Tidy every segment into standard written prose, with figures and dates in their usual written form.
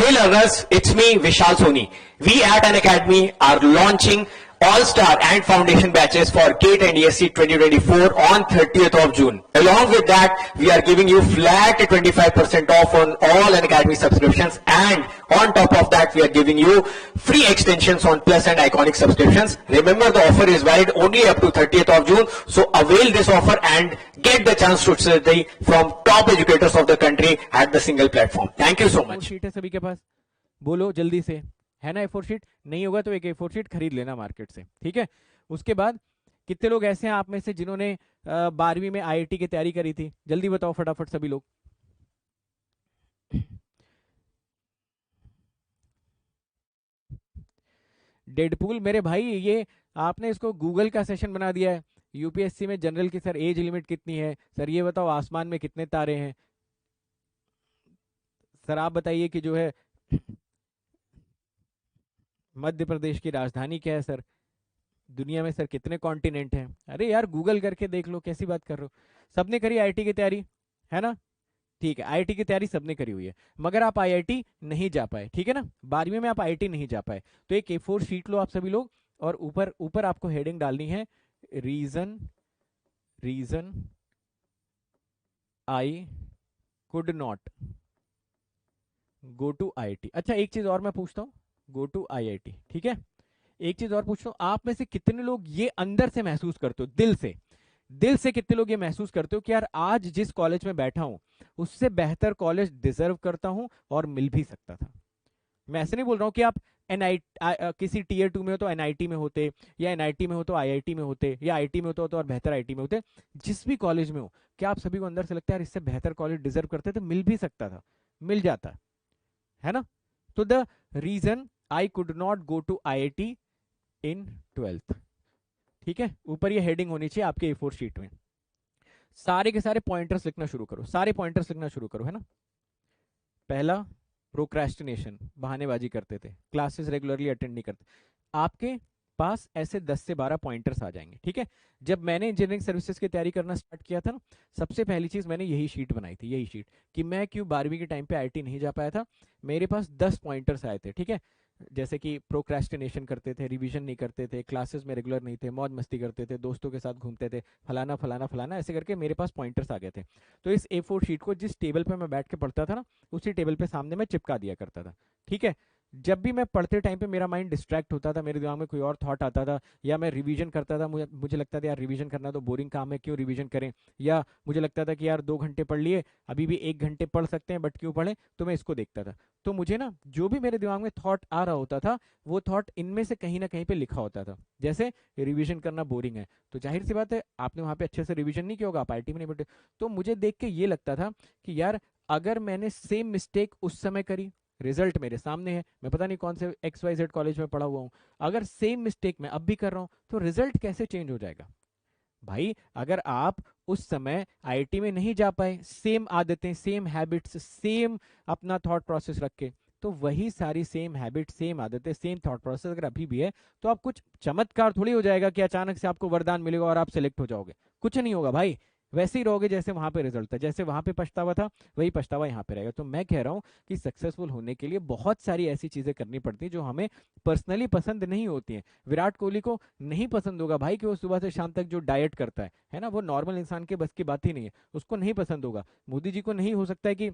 Hey learners, it's me Vishal Soni. We at An Academy are launching All-Star and Foundation batches for GATE and ESC 2024 on 30th of June. Along with that, we are giving you flat 25% off on all An Academy subscriptions, and on top of that, we are giving you free extensions on Plus and Iconic subscriptions. Remember, the offer is valid only up to 30th of June, so avail this offer and get the chance to study from top educators of the country at the single platform. Thank you so much. Sheet है सभी के पास, बोलो जल्दी से, है ना? A4 sheet नहीं होगा तो एक A4 शीट खरीद लेना मार्केट से, ठीक है? उसके बाद कितने लोग ऐसे हैं आप में से जिन्होंने 12वीं में IIT की तैयारी करी थी? जल्दी बताओ फटाफट सभी लोग। डेडपूल मेरे भाई, ये आपने इसको गूगल का सेशन बना दिया है। यूपीएससी में जनरल की सर एज लिमिट कितनी है? सर ये बताओ आसमान में कितने तारे हैं? सर आप बताइए कि जो है मध्य प्रदेश की राजधानी क्या है? सर दुनिया में सर कितने कॉन्टिनेंट हैं? अरे यार गूगल करके देख लो, कैसी बात कर रहे हो? सबने करी आईआईटी की तैयारी, है ना? ठीक है, आईआईटी की तैयारी सबने करी हुई है, मगर आप आईआईटी नहीं जा पाए, ठीक है ना? 12वीं में आप आईआईटी नहीं जा पाए, तो एक A4 शीट लो आप सभी लोग, और ऊपर ऊपर आपको हेडिंग डालनी है reason I could not go to IIT. अच्छा एक चीज और मैं पूछता हूँ, गो टू आईआईटी, ठीक है? एक चीज और पूछता हूँ, आप में से कितने लोग ये अंदर से महसूस करते हो, दिल से कितने लोग ये महसूस करते हो कि यार आज जिस कॉलेज में बैठा हूं उससे बेहतर कॉलेज डिजर्व करता हूं और मिल भी सकता था? मैं ऐसे नहीं बोल रहा हूं कि आप किसी Tier 2 में हो तो एनआईटी में होते, या एनआईटी में हो तो आईआईटी में होते, या आईटी में होते हो तो और बेहतर आईटी में होते। जिस भी कॉलेज में हो, क्या आप सभी को अंदर से लगता है यार इससे बेहतर कॉलेज डिजर्व करते थे, मिल भी सकता था, मिल जाता, है ना? तो the reason I could not go to IIT in 12th, ठीक है? ऊपर ये हेडिंग होनी चाहिए आपके A4 शीट में। सारे के सारे पॉइंटर्स लिखना शुरू करो, सारे पॉइंटर्स लिखना शुरू करो, है ना? पहला, प्रोक्रेस्टिनेशन, बहानेबाजी करते थे, क्लासेस रेगुलरली अटेंड नहीं करते। आपके पास ऐसे 10 से 12 पॉइंटर्स आ जाएंगे, ठीक है? जब मैंने इंजीनियरिंग सर्विसेज की तैयारी करना स्टार्ट किया था ना, सबसे पहली चीज मैंने यही शीट बनाई थी, यही शीट, कि मैं क्यों 12वीं के टाइम पे आईआईटी नहीं जा पाया था। मेरे पास 10 पॉइंटर्स आए थे, ठीक है? जैसे कि प्रोक्रेस्टिनेशन करते थे, रिवीजन नहीं करते थे, क्लासेस में रेगुलर नहीं थे, मौज मस्ती करते थे, दोस्तों के साथ घूमते थे, फलाना फलाना फलाना, ऐसे करके मेरे पास पॉइंटर्स आ गए थे। तो इस A4 शीट को जिस टेबल पे मैं बैठ के पढ़ता था ना, उसी टेबल पे सामने मैं चिपका दिया करता था, ठीक है? जब भी मैं पढ़ते टाइम पे मेरा माइंड डिस्ट्रैक्ट होता था, मेरे दिमाग में कोई और थॉट आता था, या मैं रिवीजन करता था, मुझे लगता था यार रिवीजन करना तो बोरिंग काम है, क्यों रिवीजन करें, या मुझे लगता था कि यार 2 घंटे पढ़ लिए, अभी भी 1 घंटे पढ़ सकते हैं, बट क्यों पढ़ें, तो मैं इसको देखता था। तो मुझे ना जो भी मेरे दिमाग में थॉट आ रहा होता था, वो थॉट इनमें से कहीं ना कहीं पे लिखा होता था। जैसे रिवीजन करना बोरिंग है, तो जाहिर सी बात है आपने वहां पे अच्छे से रिवीजन नहीं किया होगा, आप आईटी में नहीं बैठे। तो मुझे देख के ये लगता था कि यार अगर मैंने सेम मिस्टेक उस समय करी, रिजल्ट मेरे सामने है, मैं पता नहीं कौन से XYZ कॉलेज में पढ़ा हुआ हूँ, अगर सेम मिस्टेक मैं अब भी कर रहा हूँ तो रिजल्ट कैसे चेंज हो जाएगा? भाई अगर आप उस समय आईआईटी में नहीं जा पाए, सेम आदतें, सेम हैबिट्स, सेम अपना थॉट प्रोसेस रख के, तो वही सारी सेम हैबिट, सेम आदतें, सेम थॉट प्रोसेस अगर अभी भी है, तो आप कुछ चमत्कार थोड़ी हो जाएगा कि अचानक से आपको वरदान मिलेगा और आप सिलेक्ट हो जाओगे। कुछ नहीं होगा भाई, वैसे ही रहोगे जैसे वहां पे रिजल्ट था, जैसे वहां पे पछतावा था वही पछतावा यहाँ पे रहेगा। तो मैं कह रहा हूँ कि सक्सेसफुल होने के लिए बहुत सारी ऐसी चीजें करनी पड़ती है जो हमें पर्सनली पसंद नहीं होती हैं। विराट कोहली को नहीं पसंद होगा भाई कि वो सुबह से शाम तक जो डाइट करता है ना, वो नॉर्मल इंसान के बस की बात ही नहीं है, उसको नहीं पसंद होगा। मोदी जी को नहीं हो सकता है कि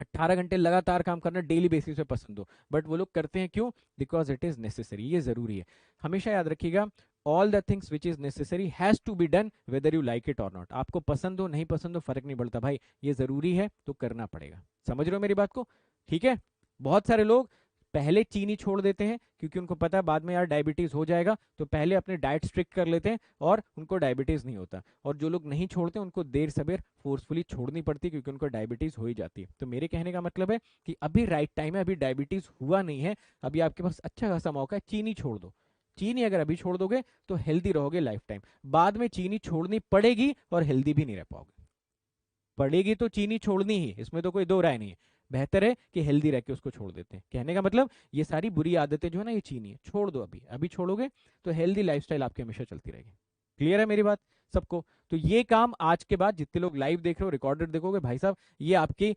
18 घंटे लगातार काम करना डेली बेसिस पे पसंद हो, बट वो लोग करते हैं, क्यों? बिकॉज इट इज नेसेसरी, ये जरूरी है। हमेशा याद रखिएगा, all the things which is necessary has to be done whether you like it or not. आपको पसंद हो नहीं पसंद हो फर्क नहीं पड़ता भाई, ये जरूरी है तो करना पड़ेगा। समझ रहे हो मेरी बात को? ठीक है? बहुत सारे लोग पहले चीनी छोड़ देते हैं क्योंकि उनको पता है बाद में यार डायबिटीज हो जाएगा, तो पहले अपने डाइट स्ट्रिक्ट कर लेते हैं और उनको डायबिटीज नहीं होता। और जो लोग नहीं छोड़ते उनको देर सवेर फोर्सफुली छोड़नी पड़ती है क्योंकि उनको डायबिटीज हो ही जाती है। तो मेरे कहने का मतलब है कि अभी राइट टाइम है, अभी डायबिटीज हुआ नहीं है, अभी आपके पास अच्छा खासा मौका है, चीनी छोड़ दो। चीनी अगर अभी छोड़ दोगे तो हेल्दी रहोगे लाइफ टाइम, बाद में चीनी छोड़नी पड़ेगी और हेल्दी भी नहीं रह पाओगे। पड़ेगी तो चीनी छोड़नी ही, इसमें तो कोई दो राय नहीं है। बेहतर है कि हेल्दी रह के उसको छोड़ देते हैं। कहने का मतलब ये सारी बुरी आदतें जो है ना, ये चीनी है, छोड़ दो अभी, अभी छोड़ोगे तो हेल्दी लाइफस्टाइल आपकी हमेशा चलती रहेगी। क्लियर है मेरी बात सबको? तो ये काम आज के बाद जितने लोग लाइव देख रहे हो, रिकॉर्डेड देखोगे, भाई साहब ये आपकी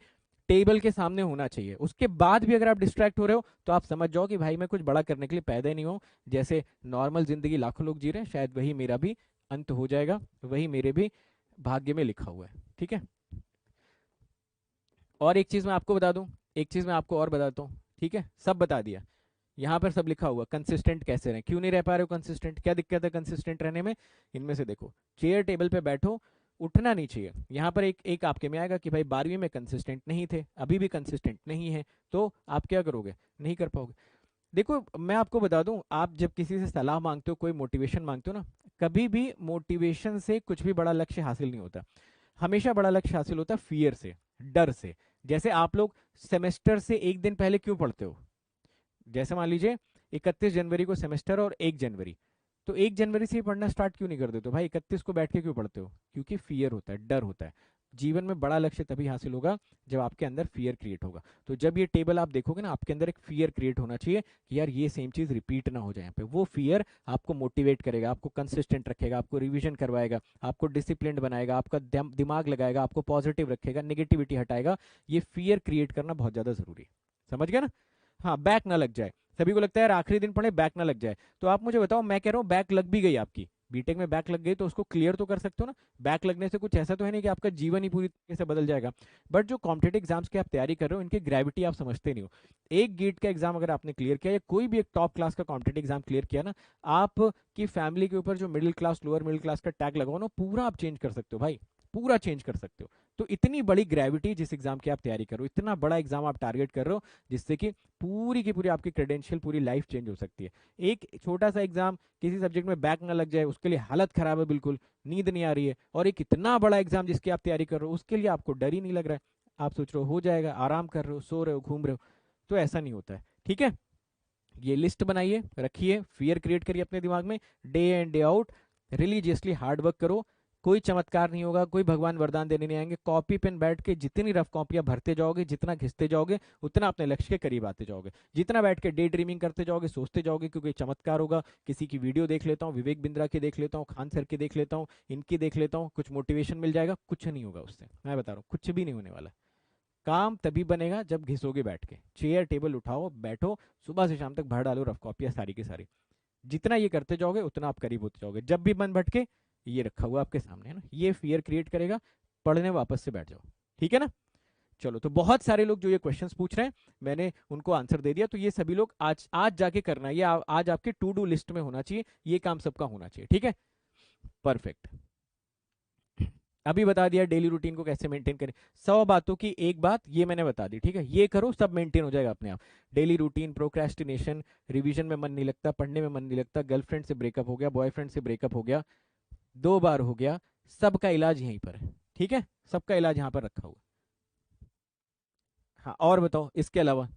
टेबल के सामने होना चाहिए। उसके बाद भी अगर आप डिस्ट्रैक्ट हो रहे हो तो आप समझ जाओ कि भाई मैं कुछ बड़ा करने के लिए पैदा ही नहीं हूँ। जैसे नॉर्मल जिंदगी लाखों लोग जी रहे हैं, शायद वही मेरा भी अंत हो जाएगा, वही मेरे भी भाग्य में लिखा हुआ है। ठीक है, और एक चीज मैं आपको बता दूं, एक चीज मैं आपको और बताता हूँ। ठीक है, सब बता दिया, यहाँ पर सब लिखा हुआ। कंसिस्टेंट कैसे रहें, क्यों नहीं रह पा रहे हो कंसिस्टेंट, क्या दिक्कत है कंसिस्टेंट रहने में? इनमें से देखो, चेयर टेबल पे बैठो, उठना नहीं चाहिए। यहाँ पर एक एक आपके में आएगा कि भाई 12वीं में कंसिस्टेंट नहीं थे, अभी भी कंसिस्टेंट नहीं है, तो आप क्या करोगे? नहीं कर पाओगे। देखो मैं आपको बता दूं, आप जब किसी से सलाह मांगते हो, कोई मोटिवेशन मांगते हो ना, कभी भी मोटिवेशन से कुछ भी बड़ा लक्ष्य हासिल नहीं होता। हमेशा बड़ा लक्ष्य हासिल होता है फियर से, डर से। जैसे आप लोग सेमेस्टर से एक दिन पहले क्यों पढ़ते हो? जैसे मान लीजिए 31 जनवरी को सेमेस्टर और 1 जनवरी, तो 1 जनवरी से ही पढ़ना स्टार्ट क्यों नहीं कर देते हो भाई? 31 को बैठ के क्यों पढ़ते हो? क्योंकि फियर होता है, डर होता है। जीवन में बड़ा लक्ष्य तभी हासिल होगा जब आपके अंदर फियर क्रिएट होगा। तो जब ये टेबल आप देखोगे ना, आपके अंदर एक फियर क्रिएट होना चाहिए कि यार ये सेम चीज रिपीट ना हो जाए। यहाँ पे वो फियर आपको मोटिवेट करेगा, आपको कंसिस्टेंट रखेगा, आपको रिवीजन करवाएगा, आपको डिसिप्लिन बनाएगा, आपका दिमाग लगाएगा, आपको पॉजिटिव रखेगा, नेगेटिविटी हटाएगा। ये फियर क्रिएट करना बहुत ज्यादा जरूरी है। समझ गया ना? हाँ, बैक ना लग जाए। सभी को लगता है यार आखिरी दिन पढ़े बैक ना लग जाए, तो आप मुझे बताओ, मैं कह रहा हूँ बैक लग भी गई आपकी, बीटेक में बैक लग गई, तो उसको क्लियर तो कर सकते हो ना। बैक लगने से कुछ ऐसा तो है नहीं कि आपका जीवन ही पूरी तरीके से बदल जाएगा। बट जो कॉम्पिटेटिव एग्जाम्स की आप तैयारी कर रहे हो, इनकी ग्रेविटी आप समझते नहीं हो। एक गेट का एग्जाम अगर आपने क्लियर किया, या कोई भी एक टॉप क्लास का कॉम्पिटेटिव एग्जाम क्लियर किया ना, आपकी फैमिली के ऊपर जो middle class lower middle class का टैग लगाओ ना, पूरा आप चेंज कर सकते हो भाई, पूरा चेंज कर सकते हो। तो इतनी बड़ी ग्रेविटी जिस एग्जाम की आप तैयारी कर रहे हो, इतना बड़ा एग्जाम आप टारगेट कर रहे हो, जिससे कि पूरी की पूरी आपकी क्रेडेंशियल, पूरी लाइफ चेंज हो सकती है। एक छोटा सा एग्जाम किसी सब्जेक्ट में बैक ना लग जाए, उसके लिए हालत खराब है, बिल्कुल नींद नहीं आ रही है। और एक इतना बड़ा एग्जाम जिसकी आप तैयारी कर रहे हो, उसके लिए आपको डर ही नहीं लग रहा है, आप सोच रहे हो हो जाएगा, आराम कर रहे हो, सो रहे हो, घूम रहे हो। तो ऐसा नहीं होता है। ठीक है, ये लिस्ट बनाइए, रखिए, फियर क्रिएट करिए अपने दिमाग में, day in day out religiously hard work करो। कोई चमत्कार नहीं होगा, कोई भगवान वरदान देने नहीं आएंगे। कॉपी पेन बैठ के जितनी रफ कॉपियां भरते जाओगे, जितना घिसते जाओगे, उतना अपने लक्ष्य के करीब आते जाओगे। जितना बैठ के डे ड्रीमिंग करते जाओगे, सोचते जाओगे क्योंकि चमत्कार होगा, किसी की वीडियो देख लेता हूँ, विवेक बिंद्रा की देख लेता हूँ, खान सर की देख लेता हूँ, इनकी देख लेता हूँ, कुछ मोटिवेशन मिल जाएगा, कुछ नहीं होगा उससे। मैं बता रहा हूँ, कुछ भी नहीं होने वाला। काम तभी बनेगा जब घिसोगे बैठ के। चेयर टेबल उठाओ, बैठो, सुबह से शाम तक भर डालो रफ कॉपियां सारी की सारी। जितना ये करते जाओगे उतना आप करीब होते जाओगे। जब भी मन भटके, ये रखा हुआ आपके सामने है ना, ये फियर क्रिएट करेगा, पढ़ने वापस से बैठ जाओ। ठीक है ना? चलो, तो बहुत सारे लोग जो ये क्वेश्चंस पूछ रहे हैं, मैंने उनको आंसर दे दिया। तो ये सभी लोग आज आज जाके करना है, ये आज आपके टू डू लिस्ट में होना चाहिए, ये काम सबका होना चाहिए। ठीक है, परफेक्ट। अभी बता दिया डेली रूटीन को कैसे मेंटेन करें। 100 बातों की एक बात ये मैंने बता दी। ठीक है, ये करो, सब मेंटेन हो जाएगा अपने आप। डेली रूटीन, प्रोक्रेस्टिनेशन, रिवीजन में मन नहीं लगता, पढ़ने में मन नहीं लगता, गर्लफ्रेंड से ब्रेकअप हो गया, बॉयफ्रेंड से ब्रेकअप हो गया, 2 बार हो गया, सबका इलाज यहीं पर है। ठीक है, सबका इलाज यहाँ पर रखा हुआ। हाँ, और बताओ इसके अलावा।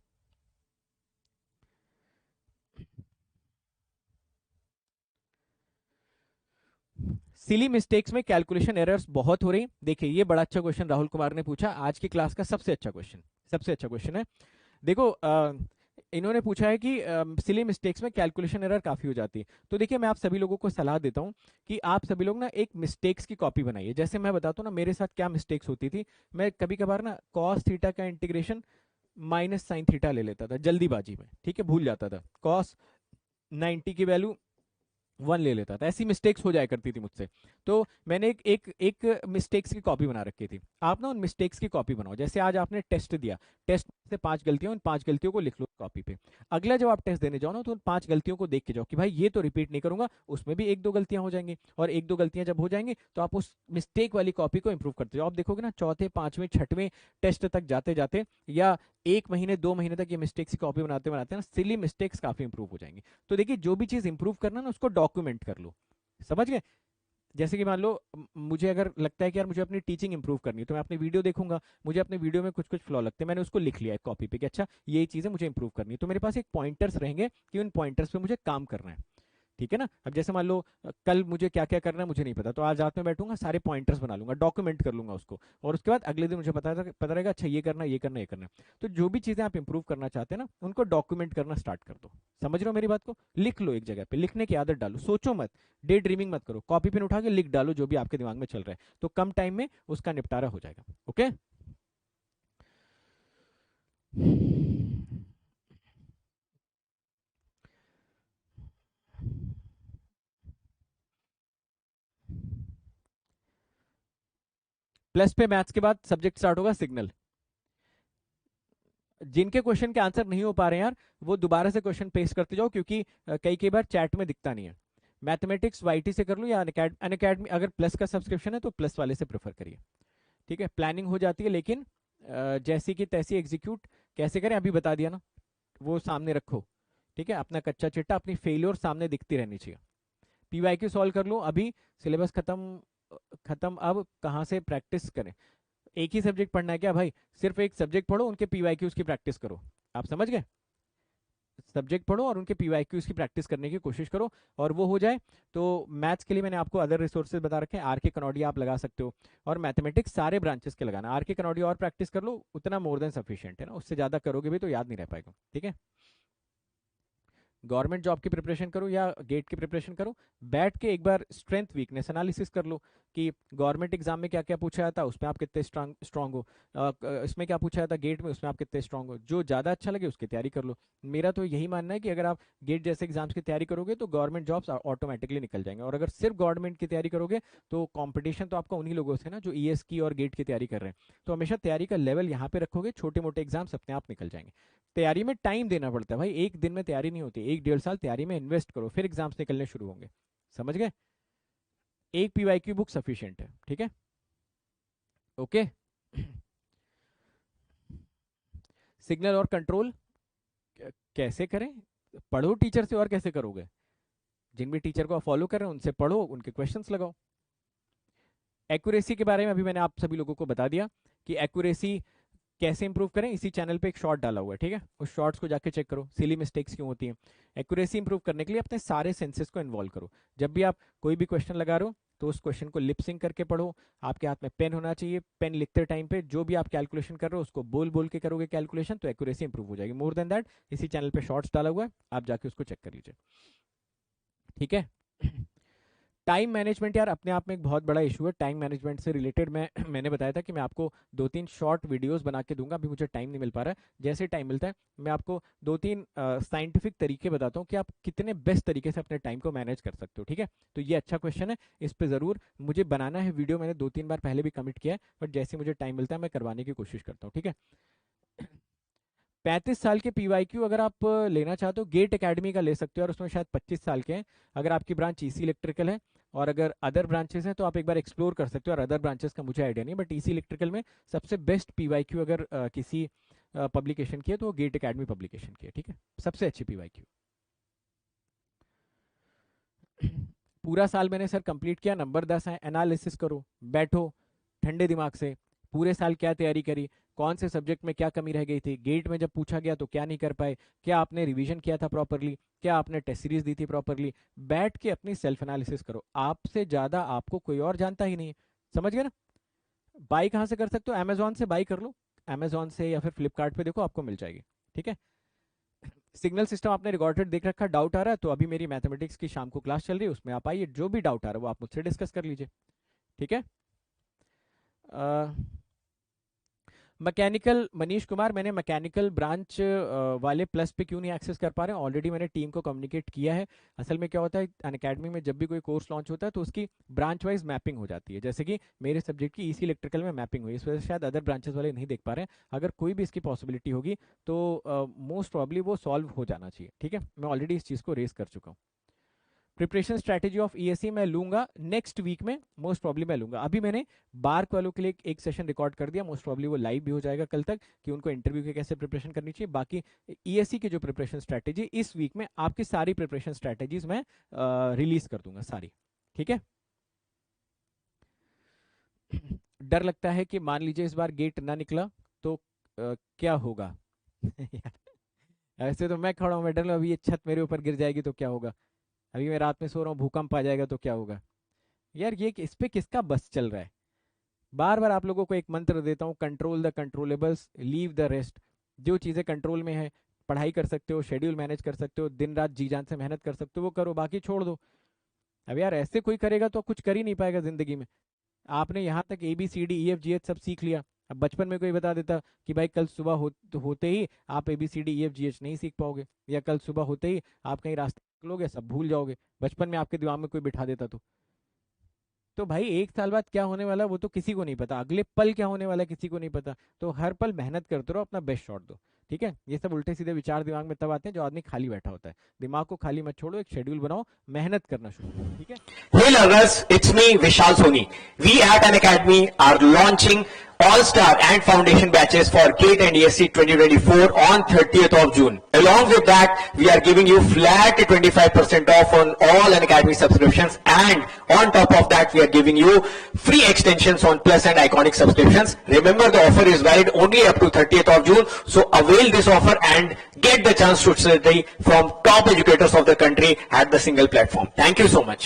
सिली मिस्टेक्स में कैलकुलेशन एरर्स बहुत हो रही। देखिए, ये बड़ा अच्छा क्वेश्चन राहुल कुमार ने पूछा, आज की क्लास का सबसे अच्छा क्वेश्चन, सबसे अच्छा क्वेश्चन है। देखो इन्होंने पूछा है कि सिली मिस्टेक्स में कैलकुलेशन एरर काफी हो जाती है। तो देखिए, मैं आप सभी लोगों को सलाह देता हूं कि आप सभी लोग ना एक मिस्टेक्स की कॉपी बनाइए। जैसे मैं बताता हूँ ना, मेरे साथ क्या मिस्टेक्स होती थी। मैं कभी कभार ना कॉस थीटा का इंटीग्रेशन माइनस साइन थीटा ले लेता था जल्दीबाजी में। ठीक है, भूल जाता था, कॉस 90 की वैल्यू 1 ले लेता था। ऐसी मिस्टेक्स हो जाया करती थी मुझसे। तो मैंने एक मिस्टेक्स की कॉपी बना रखी थी। आप ना उन मिस्टेक्स की कॉपी बनाओ। जैसे आज आपने टेस्ट दिया, टेस्ट से 5 गलतियां, उन 5 गलतियों को लिख लो कॉपी पे। अगला जब आप टेस्ट देने जाओ ना, तो उन 5 गलतियों को देख के जाओ कि भाई ये तो रिपीट नहीं करूंगा, उसमें भी 1-2 गलतियां हो जाएंगी, और 1-2 गलतियां जब हो जाएंगी तो आप उस मिस्टेक वाली कॉपी को इंप्रूव करते जाओ। आप देखोगे ना, चौथे, पांचवें, छठवें टेस्ट तक जाते जाते, या 1 महीने 2 महीने तक ये मिस्टेक्स की कॉपी बनाते बनाते ना, सिली मिस्टेक्स काफी इंप्रूव हो जाएंगी। तो देखिए, जो भी चीज इंप्रूव करना ना, उसको डॉक्यूमेंट कर लो। समझ गए? जैसे कि मान लो मुझे अगर लगता है कि यार मुझे अपनी टीचिंग इंप्रूव करनी है, तो मैं अपनी वीडियो देखूंगा, मुझे अपने वीडियो में कुछ कुछ फ्लॉ लगते हैं, मैंने उसको लिख लिया एक कॉपी पे कि अच्छा ये चीजें मुझे इंप्रूव करनी है। तो मेरे पास एक पॉइंटर्स रहेंगे कि उन पॉइंटर्स पे मुझे काम करना है। ठीक है ना? अब जैसे मान लो कल मुझे क्या क्या करना है मुझे नहीं पता, तो आज रात में बैठूंगा, सारे पॉइंटर्स बना लूंगा, डॉक्यूमेंट कर लूंगा उसको, और उसके बाद अगले दिन मुझे पता रहेगा अच्छा ये करना, ये करना, ये करना। तो जो भी चीजें आप इंप्रूव करना चाहते हैं ना, उनको डॉक्यूमेंट करना स्टार्ट कर दो। समझ रहे हो मेरी बात को? लिख लो, एक जगह पे लिखने की आदत डालो, सोचो मत, डे ड्रीमिंग मत करो, कॉपी पेन उठा के लिख डालो जो भी आपके दिमाग में चल रहा है, तो कम टाइम में उसका निपटारा हो जाएगा। ओके, प्लस पे मैथ्स के बाद सब्जेक्ट स्टार्ट होगा सिग्नल। जिनके क्वेश्चन के आंसर नहीं हो पा रहे हैं यार, वो दोबारा से क्वेश्चन पेस्ट करते जाओ, क्योंकि कई कई बार चैट में दिखता नहीं है। मैथमेटिक्स वाईटी से कर लो या अनअकैडमी, अगर प्लस का सब्सक्रिप्शन है तो प्लस वाले से प्रेफर करिए। ठीक है, प्लानिंग हो जाती है, लेकिन जैसी की तैसी एग्जीक्यूट कैसे करें अभी बता दिया ना, वो सामने रखो। ठीक है, अपना कच्चा चिट्टा, अपनी फेलियर सामने दिखती रहनी चाहिए। पीवाईक्यू सॉल्व कर लो, अभी सिलेबस खत्म खत्म, अब कहाँ से प्रैक्टिस करें? एक ही सब्जेक्ट पढ़ना है क्या भाई? सिर्फ एक सब्जेक्ट पढ़ो, उनके पीवाईक्यूज की प्रैक्टिस करो। आप समझ गए? सब्जेक्ट पढ़ो और उनके पीवाईक्यूज की प्रैक्टिस करने की कोशिश करो, और वो हो जाए तो मैथ्स के लिए मैंने आपको अदर रिसोर्सेज बता रखे हैं। आरके कनौडिया आप लगा सकते हो, और मैथमेटिक्स सारे ब्रांचेस के लगाना। आरके कनौडिया और प्रैक्टिस कर लो, उतना मोर देन सफिशिएंट है ना, उससे ज्यादा करोगे भी तो याद नहीं रह पाएगा। ठीक है, गवर्नमेंट जॉब की प्रिपरेशन करो या गेट की प्रिपरेशन करो, बैठ के एक बार स्ट्रेंथ वीकनेस एनालिसिस कर लो कि गवर्नमेंट एग्जाम में क्या क्या पूछा जाता है, उसमें आप कितने स्ट्रांग हो, इसमें क्या पूछा जाता है गेट में, उसमें आप कितने स्ट्रांग हो। जो ज़्यादा अच्छा लगे उसकी तैयारी कर लो। मेरा तो यही मानना है कि अगर आप गेट जैसे एग्जाम्स की तैयारी करोगे तो गवर्नमेंट जॉब्स ऑटोमेटिकली निकल जाएंगे, और अगर सिर्फ गवर्नमेंट की तैयारी करोगे तो कॉम्पिटिशन तो आपका उन्हीं लोगों से ना जो ईएस की और गेट की तैयारी कर रहे हैं। तो हमेशा तैयारी का लेवल यहाँ पे रखोगे, छोटे मोटे एग्जाम्स अपने आप निकल जाएंगे। तैयारी में टाइम देना पड़ता है भाई, एक दिन में तैयारी नहीं होती, 1 1.5 साल तैयारी में इन्वेस्ट करो, फिर एग्जाम्स निकलने शुरू होंगे। समझ गए? एक पीवाईक्यू बुक सफिशिएंट है। ठीक है, ओके। सिग्नल और कंट्रोल कैसे करें? पढ़ो टीचर से, और कैसे करोगे? जिन भी टीचर को आप फॉलो कर रहे हैं उनसे पढ़ो, उनके क्वेश्चंस लगाओ। एक्यूरेसी के बारे में अभी मैंने आप सभी लोगों को बता दिया कि एक्यूरेसी कैसे इंप्रूव करें। इसी चैनल पे एक शॉर्ट डाला हुआ है, ठीक है, उस शॉर्ट्स को जाके चेक करो, सिली मिस्टेक्स क्यों होती हैं। एक्यूरेसी इंप्रूव करने के लिए अपने सारे सेंसेस को इन्वॉल्व करो। जब भी आप कोई भी क्वेश्चन लगा रहे हो तो उस क्वेश्चन को लिप सिंक करके पढ़ो। आपके हाथ में पेन होना चाहिए, पेन लिखते टाइम पे जो भी आप कैलकुलेशन कर रहे हो उसको बोल बोल के करोगे कैलकुलेशन, तो एक्यूरेसी इंप्रूव हो जाएगी। मोर देन दैट, इसी चैनल पे शॉर्ट्स डाला हुआ है, आप जाके उसको चेक कर लीजिए। ठीक है। टाइम मैनेजमेंट यार अपने आप में एक बहुत बड़ा इशू है। टाइम मैनेजमेंट से रिलेटेड मैंने बताया था कि मैं आपको 2 3 शॉर्ट वीडियोस बना के दूंगा, अभी मुझे टाइम नहीं मिल पा रहा है। जैसे टाइम मिलता है मैं आपको 2 3 साइंटिफिक तरीके बताता हूँ कि आप कितने बेस्ट तरीके से अपने टाइम को मैनेज कर सकते हो। ठीक है, तो ये अच्छा क्वेश्चन है, इस पर ज़रूर मुझे बनाना है वीडियो। मैंने 2 3 बार पहले भी कमिट किया है, बट जैसे मुझे टाइम मिलता है मैं करवाने की कोशिश करता हूँ। ठीक है, 35 साल के पीवाईक्यू अगर आप लेना चाहते हो गेट एकेडमी का ले सकते हो, और उसमें शायद 25 साल के हैं अगर आपकी ब्रांच ईसी इलेक्ट्रिकल है। और अगर अदर ब्रांचेस हैं तो आप एक बार एक्सप्लोर कर सकते हो, और अदर ब्रांचेस का मुझे आइडिया नहीं, बट ईसी इलेक्ट्रिकल में सबसे बेस्ट पीवाईक्यू अगर किसी पब्लिकेशन की है तो वो गेट एकेडमी पब्लिकेशन की है। ठीक है, सबसे अच्छी पीवाईक्यू। पूरा साल मैंने सर कंप्लीट किया, नंबर 10 है। एनालिसिस करो, बैठो ठंडे दिमाग से, पूरे साल क्या तैयारी करी, कौन से सब्जेक्ट में क्या कमी रह गई थी, गेट में जब पूछा गया तो क्या नहीं कर पाए, क्या आपने रिवीजन किया था प्रॉपरली, क्या आपने टेस्ट सीरीज दी थी प्रॉपरली। बैठ के अपनी सेल्फ एनालिसिस करो, आपसे ज्यादा आपको कोई और जानता ही नहीं है। समझ गए ना? बाई कहाँ से कर सकते हो? अमेजोन से बाई कर लो, अमेजोन से या फिर फ्लिपकार्ट पे देखो, आपको मिल जाएगी। ठीक है, सिग्नल सिस्टम आपने रिकॉर्डेड देख रखा, डाउट आ रहा है तो अभी मेरी मैथमेटिक्स की शाम को क्लास चल रही है, उसमें आप आइए, जो भी डाउट आ रहा है वो आप मुझसे डिस्कस कर लीजिए। ठीक है। मैकेनिकल मनीष कुमार, मैंने मैकेनिकल ब्रांच वाले प्लस पे क्यों नहीं एक्सेस कर पा रहे हैं? ऑलरेडी मैंने टीम को कम्युनिकेट किया है। असल में क्या होता है, अनअकैडमी में जब भी कोई कोर्स लॉन्च होता है तो उसकी ब्रांच वाइज मैपिंग हो जाती है, जैसे कि मेरे सब्जेक्ट की ईसी इलेक्ट्रिकल में मैपिंग हुई, इस वजह से शायद अदर ब्रांचेस वाले नहीं देख पा रहे हैं। अगर कोई भी इसकी पॉसिबिलिटी होगी तो मोस्ट प्रॉब्ली वो सॉल्व हो जाना चाहिए। ठीक है, मैं ऑलरेडी इस चीज़ को रेस कर चुका हूँ। प्रिपरेशन स्ट्रैटेजी ऑफ ईएससी मैं लूंगा नेक्स्ट वीक में, मोस्ट प्रॉब्ली मैं लूंगा। अभी मैंने बार्क वालों के लिए एक सेशन रिकॉर्ड कर दिया, मोस्ट प्रॉब्ली वो लाइव भी हो जाएगा कल तक, कि उनको इंटरव्यू के कैसे प्रिपरेशन करनी चाहिए। बाकी ईएससी की जो प्रिपरेशन स्ट्रैटेजी इस वीक में आपकी सारी प्रिपरेशन स्ट्रैटेजीज मैं रिलीज कर दूंगा सारी। ठीक है। डर लगता है कि मान लीजिए इस बार गेट ना निकला तो क्या होगा? यार, ऐसे तो मैं खड़ा हूँ, मैं डर लगा अभी ये छत मेरे ऊपर गिर जाएगी तो क्या होगा, अभी मैं रात में सो रहा हूँ भूकंप आ जाएगा तो क्या होगा। यार ये इस पे किसका बस चल रहा है? बार बार आप लोगों को एक मंत्र देता हूँ, control the controllables, leave the rest. जो चीज़ें कंट्रोल में है, पढ़ाई कर सकते हो, शेड्यूल मैनेज कर सकते हो, दिन रात जी जान से मेहनत कर सकते हो, वो करो, बाकी छोड़ दो। अब यार ऐसे कोई करेगा तो कुछ कर ही नहीं पाएगा जिंदगी में। आपने यहाँ तक ABCD EF GH सब सीख लिया, अब बचपन में कोई बता देता कि भाई कल सुबह होते ही आप ABCDEFGH नहीं सीख पाओगे, या कल सुबह होते ही आप कहीं रास्ते निकलोगे सब भूल जाओगे, बचपन में आपके दिमाग में कोई बिठा देता तो भाई 1 साल बाद क्या होने वाला वो तो किसी को नहीं पता, अगले पल क्या होने वाला किसी को नहीं पता। तो हर पल मेहनत करते रहो, अपना बेस्ट शॉट दो, ठीक है। ये सब उल्टे सीधे विचार दिमाग में तब आते हैं जो आदमी खाली बैठा होता है। दिमाग को खाली मत छोड़ो, एक शेड्यूल बनाओ, मेहनत करना शुरू करो, ठीक है। Hey learners, it's me Vishal Soni. We at Unacademy are launching All-Star and Foundation batches for GATE and ESC 2024 on 30th of June. Along with that, we are giving you flat 25% off on all Unacademy subscriptions, and on top of that, we are giving you free extensions on Plus and Iconic subscriptions. Remember, the offer is valid only up to 30th of June, so avail this offer and get the chance to study from top educators of the country at the single platform. Thank you so much.